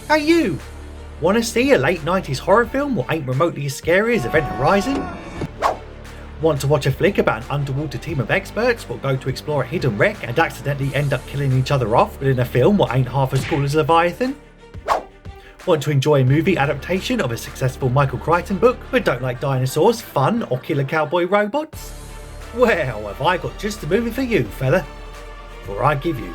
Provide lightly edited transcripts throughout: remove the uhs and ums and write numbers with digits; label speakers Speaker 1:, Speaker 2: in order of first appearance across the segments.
Speaker 1: Hey you! Wanna see a late 90s horror film what ain't remotely as scary as Event Horizon? Want to watch a flick about an underwater team of experts what go to explore a hidden wreck and accidentally end up killing each other off within a film what ain't half as cool as Leviathan? Want to enjoy a movie adaptation of a successful Michael Crichton book but don't like dinosaurs, fun or killer cowboy robots? Well, have I got just the movie for you, fella. For I give you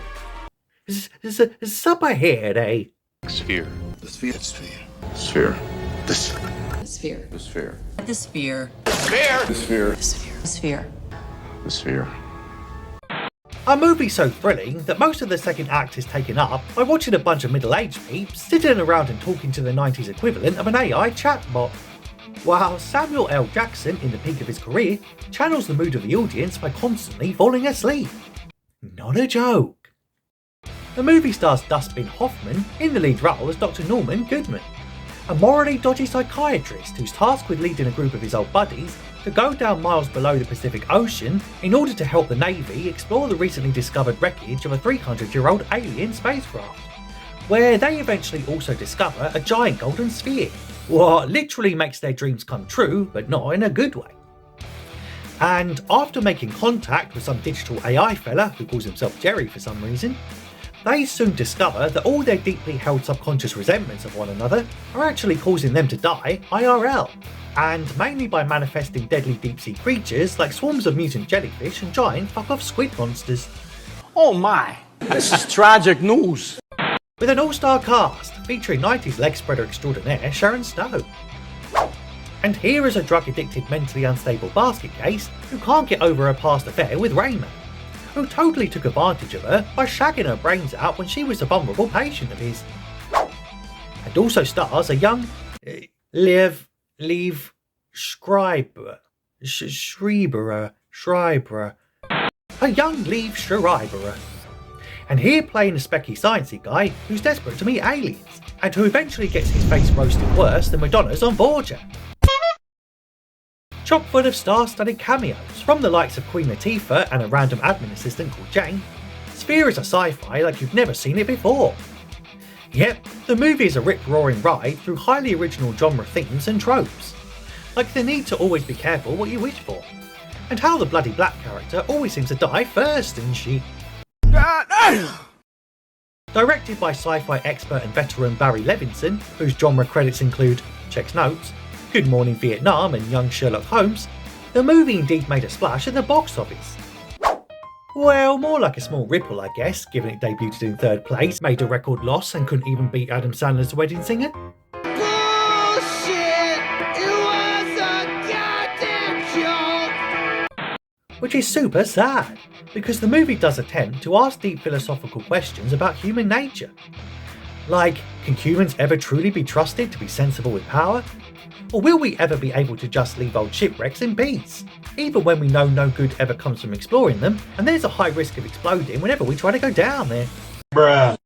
Speaker 1: Superhead, eh?
Speaker 2: Sphere.
Speaker 3: The sphere. The sphere.
Speaker 2: Sphere.
Speaker 3: The sphere.
Speaker 4: The sphere.
Speaker 2: The sphere.
Speaker 4: The sphere.
Speaker 2: Sphere. The sphere.
Speaker 4: The sphere. The sphere.
Speaker 2: The sphere.
Speaker 1: A movie so thrilling that most of the second act is taken up by watching a bunch of middle-aged peeps sitting around and talking to the 90s equivalent of an AI chatbot. While Samuel L. Jackson, in the peak of his career, channels the mood of the audience by constantly falling asleep. Not a joke. The movie stars Dustin Hoffman in the lead role as Dr. Norman Goodman, a morally dodgy psychiatrist who's tasked with leading a group of his old buddies to go down miles below the Pacific Ocean in order to help the Navy explore the recently discovered wreckage of a 300-year-old alien spacecraft, where they eventually also discover a giant golden sphere, what literally makes their dreams come true, but not in a good way. And after making contact with some digital AI fella who calls himself Jerry for some reason, they soon discover that all their deeply held subconscious resentments of one another are actually causing them to die IRL, and mainly by manifesting deadly deep-sea creatures like swarms of mutant jellyfish and giant fuck-off squid monsters.
Speaker 5: Oh my, this is tragic news.
Speaker 1: With an all-star cast featuring 90s leg spreader extraordinaire Sharon Stone. And here is a drug-addicted, mentally unstable basket case who can't get over her past affair with Rayman, who totally took advantage of her by shagging her brains out when she was a vulnerable patient of his. And also stars a young Liev Schreiber, a young Liev Schreiber. And here playing a specky sciencey guy who's desperate to meet aliens, and who eventually gets his face roasted worse than Madonna's on Borgia. Chock full of star-studded cameos from the likes of Queen Latifah and a random admin assistant called Jane. Sphere is a sci-fi like you've never seen it before. Yep, the movie is a rip-roaring ride through highly original genre themes and tropes, like the need to always be careful what you wish for, and how the bloody black character always seems to die first and shit. Directed by sci-fi expert and veteran Barry Levinson, whose genre credits include, checks notes, Good Morning Vietnam and Young Sherlock Holmes, the movie indeed made a splash in the box office. Well, more like a small ripple I guess, given it debuted in third place, made a record loss and couldn't even beat Adam Sandler's Wedding Singer.
Speaker 6: Bullshit! It was a goddamn joke!
Speaker 1: Which is super sad, because the movie does attempt to ask deep philosophical questions about human nature. Like, can humans ever truly be trusted to be sensible with power? Or will we ever be able to just leave old shipwrecks in peace, even when we know no good ever comes from exploring them, and there's a high risk of exploding whenever we try to go down there?
Speaker 5: Bruh.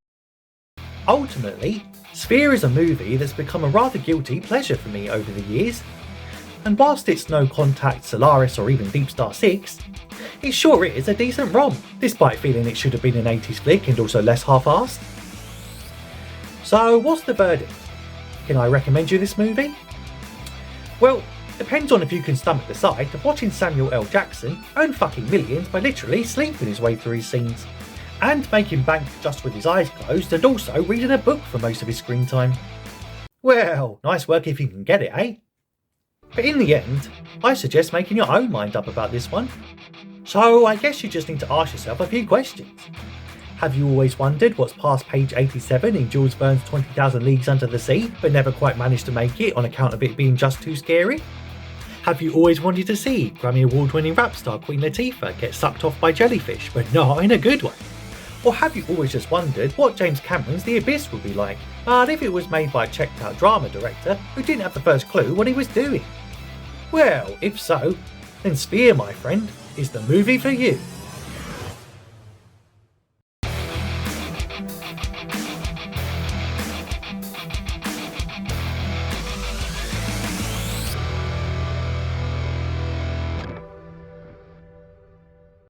Speaker 1: Ultimately, Sphere is a movie that's become a rather guilty pleasure for me over the years, and whilst it's no Contact, Solaris or even Deep Star 6, it sure is a decent rom, despite feeling it should have been an 80s flick and also less half-assed. So what's the verdict? Can I recommend you this movie? Well, depends on if you can stomach the sight of watching Samuel L. Jackson earn fucking millions by literally sleeping his way through his scenes, and making bank just with his eyes closed and also reading a book for most of his screen time. Well, nice work if you can get it, eh? But in the end, I suggest making your own mind up about this one. So I guess you just need to ask yourself a few questions. Have you always wondered what's past page 87 in Jules Verne's 20,000 Leagues Under the Sea, but never quite managed to make it on account of it being just too scary? Have you always wanted to see Grammy Award-winning rap star Queen Latifah get sucked off by jellyfish, but not in a good way? Or have you always just wondered what James Cameron's The Abyss would be like, but if it was made by a checked-out drama director who didn't have the first clue what he was doing? Well, if so, then Sphere, my friend, is the movie for you.